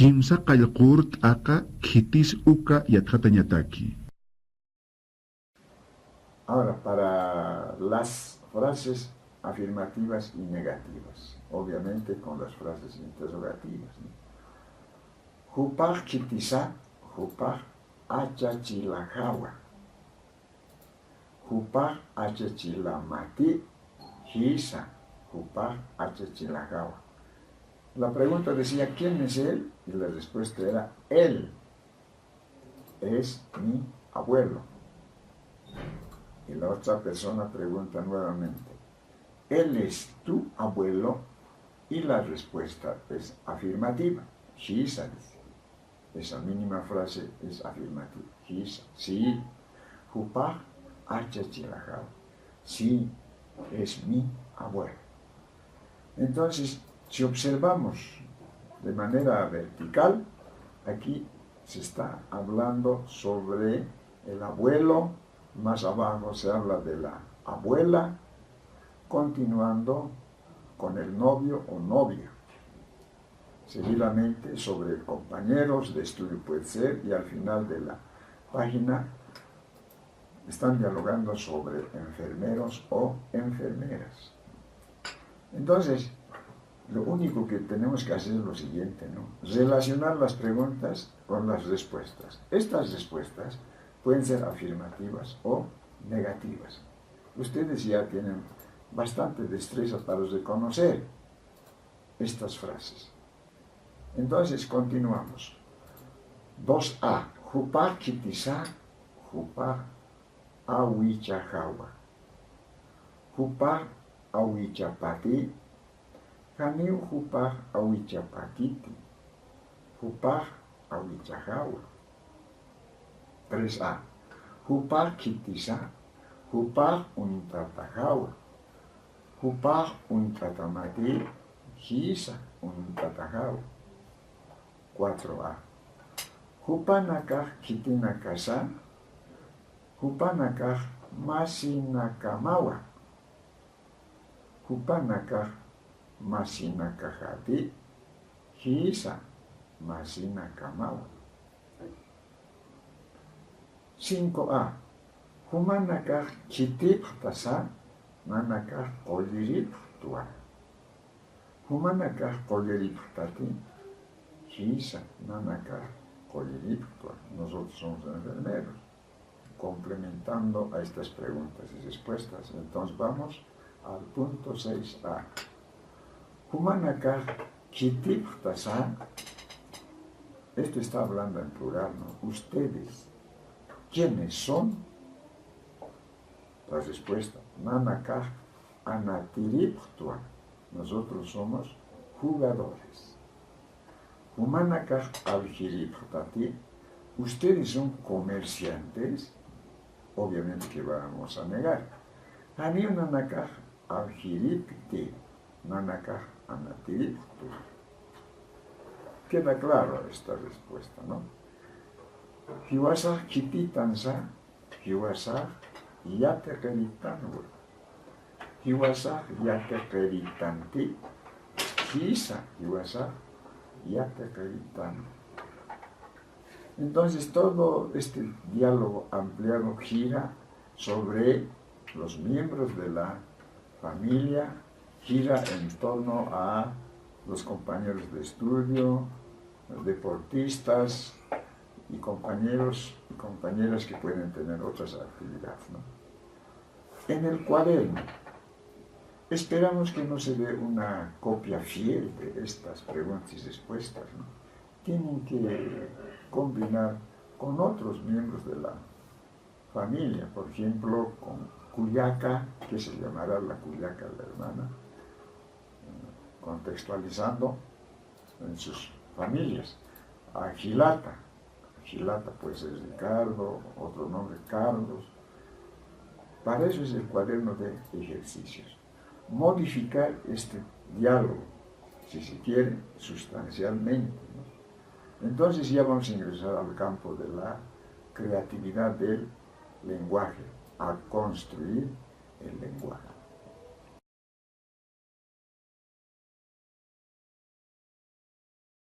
Kimsa qallqurt aka kitis uka yatkatañataki. Ahora, para las frases afirmativas y negativas, obviamente con las frases interrogativas, ¿no? Hupaj kitisa, hupaj achachilajawa. Hupaj achachilamati, hisa, hupaj achachilajawa. La pregunta decía, ¿quién es él? Y la respuesta era, él es mi abuelo. Y la otra persona pregunta nuevamente, ¿él es tu abuelo? Y la respuesta es afirmativa. Hisa dice. Esa mínima frase es afirmativa. Hisa, sí. Hupaj achachilajawa. Sí, es mi abuelo. Entonces, si observamos de manera vertical, aquí se está hablando sobre el abuelo, más abajo se habla de la abuela, continuando con el novio o novia. Seguidamente sobre compañeros de estudio puede ser, y al final de la página están dialogando sobre enfermeros o enfermeras. Entonces, lo único que tenemos que hacer es lo siguiente, ¿no? Relacionar las preguntas con las respuestas. Estas respuestas pueden ser afirmativas o negativas. Ustedes ya tienen bastante destreza para reconocer estas frases. Entonces, continuamos. 2A. Hupaj kitisa, hupaj awichajawa. Hupaj awichapati, kaniu hupaj awichapatiti. Hupaj awichajawa. 3A. Hupaj kitisa, hupaj untatajawa. Hupaj untatamati, hisa untatajawa. 4A. Hupanakaj kitinakasa, hupanakaj masinakamawa. Hupanakaj masinakajati, hisa masinakamawa. 5A. Humanakaj kitiptasa, manakaj qoliriptua. Humanakaj qoliriptati, hisa manakaj qoliriptua. Nosotros somos enfermeros, complementando a estas preguntas y respuestas. Entonces vamos al punto 6A. Humanakaj kitiptasa. Esto está hablando en plural, ¿no? Ustedes, ¿quiénes son? La respuesta, manakaj anatiriptua. Nosotros somos jugadores. Humanakaj algiriptati. Ustedes son comerciantes. Obviamente que vamos a negar. Haniunanakaj algiripti. Manakaj anatiriptua. Queda claro esta respuesta, ¿no? Hiwasaj kititansa, hiwasaj yateqeritanwa. Hiwasaj yateqeritanti, hisa hiwasaj yateqeritanwa. Entonces todo este diálogo ampliado gira sobre los miembros de la familia, gira en torno a los compañeros de estudio, deportistas y compañeros y compañeras que pueden tener otras actividades, ¿no? En el cuaderno, esperamos que no se dé una copia fiel de estas preguntas y respuestas, ¿no? Tienen que combinar con otros miembros de la familia, por ejemplo, con Cuyaca, que se llamará la Cuyaca la hermana, contextualizando en sus familias. A Gilata, Gilata puede ser Ricardo, otro nombre Carlos. Para eso es el cuaderno de ejercicios. Modificar este diálogo, si se quiere, sustancialmente, ¿no? Entonces ya vamos a ingresar al campo de la creatividad del lenguaje, a construir el lenguaje.